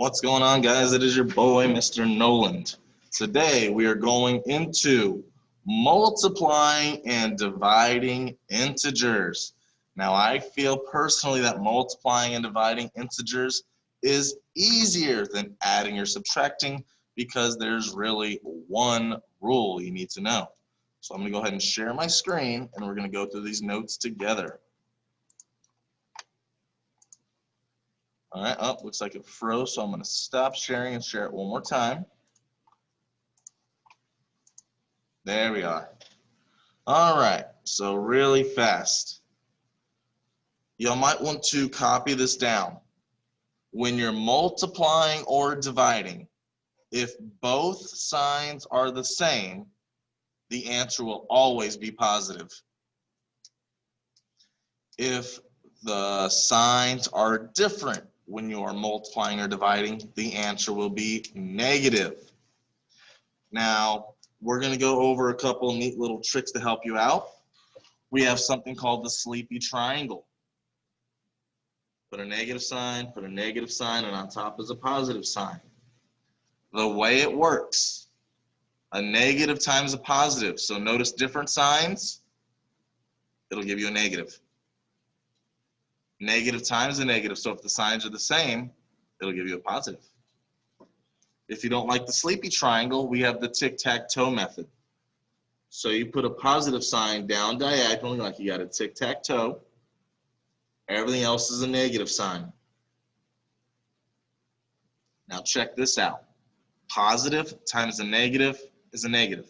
What's going on, guys? It is your boy, Mr. Noland. Today, we are going into multiplying and dividing integers. Now, I feel personally that multiplying and dividing integers is easier than adding or subtracting because there's really one rule you need to know. So I'm going to go ahead and share my screen, and we're going to go through these notes together. All right, looks like it froze, so I'm going to stop sharing and share it one more time. There we are. All right, so really fast. You might want to copy this down. When you're multiplying or dividing, if both signs are the same, the answer will always be positive. If the signs are different when you are multiplying or dividing, the answer will be negative. Now, we're going to go over a couple neat little tricks to help you out. We have something called the sleepy triangle. Put a negative sign, and on top is a positive sign. The way it works, a negative times a positive. So notice different signs, it'll give you a negative. Negative times a negative. So if the signs are the same, it'll give you a positive. If you don't like the sleepy triangle, we have the tic-tac-toe method. So you put a positive sign down diagonally like you got a tic-tac-toe. Everything else is a negative sign. Now check this out. Positive times a negative is a negative.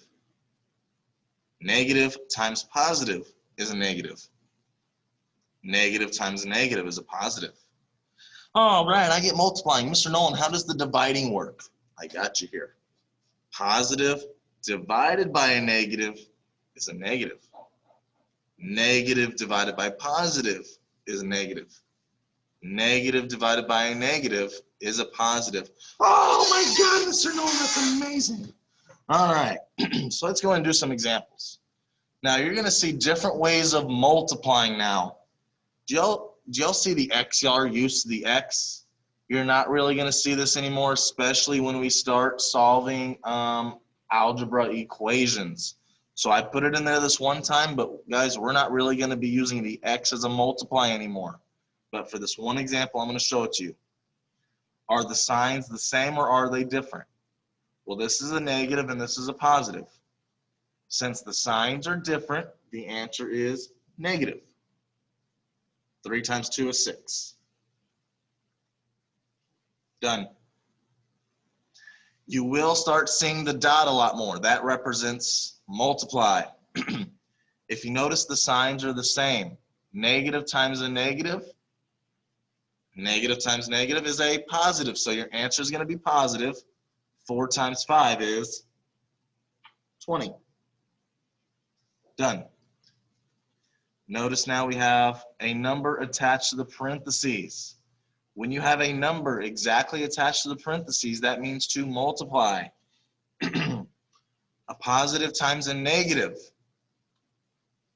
Negative times positive is a negative. Negative times a negative is a positive. All right, I get multiplying. Mr. Nolan, how does the dividing work? I got you here. Positive divided by a negative is a negative. Negative divided by positive is a negative. Negative divided by a negative is a positive. Oh my God, Mr. Nolan, that's amazing. All right, so let's go and do some examples. Now you're going to see different ways of multiplying now. Do y'all see the X? Y'all are used to the X. You're not really going to see this anymore, especially when we start solving algebra equations. So I put it in there this one time, but guys, we're not really going to be using the X as a multiply anymore. But for this one example, I'm going to show it to you. Are the signs the same or are they different? Well, this is a negative and this is a positive. Since the signs are different, the answer is negative. 3 times 2 is 6. Done. You will start seeing the dot a lot more. That represents multiply. If you notice the signs are the same, negative times a negative, negative times negative is a positive. So your answer is going to be positive. 4 times 5 is 20. Done. Notice now we have a number attached to the parentheses. When you have a number exactly attached to the parentheses, that means to multiply. A positive times a negative.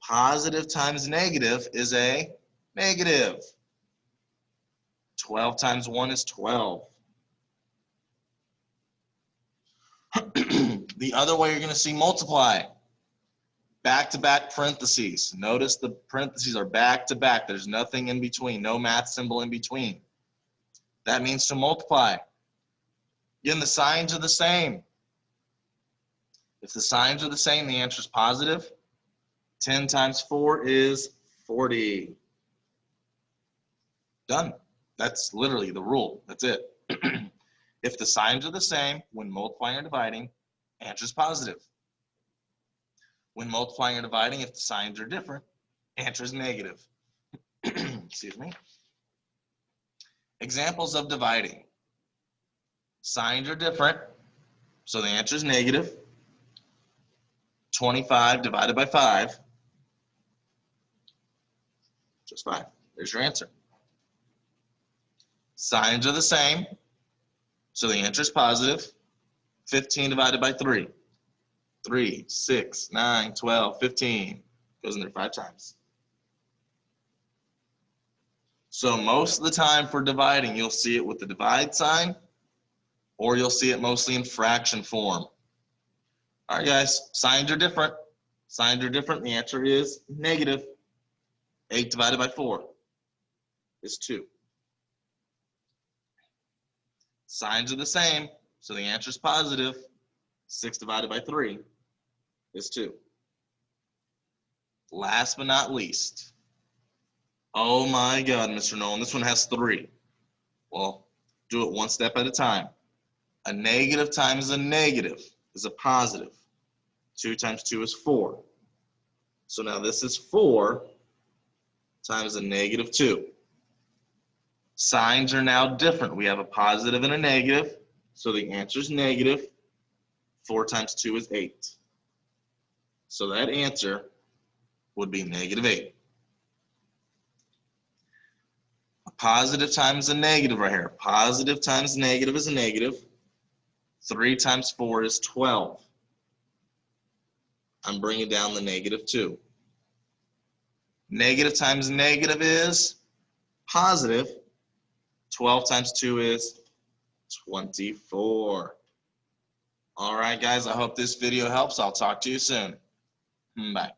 Positive times negative is a negative. 12 times 1 is 12. The other way you're going to see multiply. Back-to-back parentheses. Notice the parentheses are back-to-back. There's nothing in between, no math symbol in between. That means to multiply. Again, the signs are the same. If the signs are the same, the answer is positive. 10 times 4 is 40. Done. That's literally the rule. That's it. If the signs are the same, when multiplying or dividing, answer is positive. When multiplying or dividing, if the signs are different, answer is negative. Excuse me. Examples of dividing. Signs are different, so the answer is negative. 25 divided by 5, just 5. There's your answer. Signs are the same, so the answer is positive. 15 divided by 3. 3, 6, 9, 12, 15. Goes in there 5 times. So most of the time for dividing, you'll see it with the divide sign or you'll see it mostly in fraction form. All right, guys, signs are different. Signs are different. The answer is negative. 8 divided by 4 is 2. Signs are the same, so the answer is positive. 6 divided by 3 is 2. Last but not least, oh my God, Mr. Nolan, this one has 3. Well, do it one step at a time. A negative times a negative is a positive. 2 times 2 is 4. So now this is 4 times a negative 2. Signs are now different. We have a positive and a negative, so the answer is negative. 4 times 2 is 8. So that answer would be negative 8. A positive times a negative right here. Positive times negative is a negative. 3 times 4 is 12. I'm bringing down the negative 2. Negative times negative is positive. 12 times 2 is 24. All right, guys, I hope this video helps. I'll talk to you soon. Bye.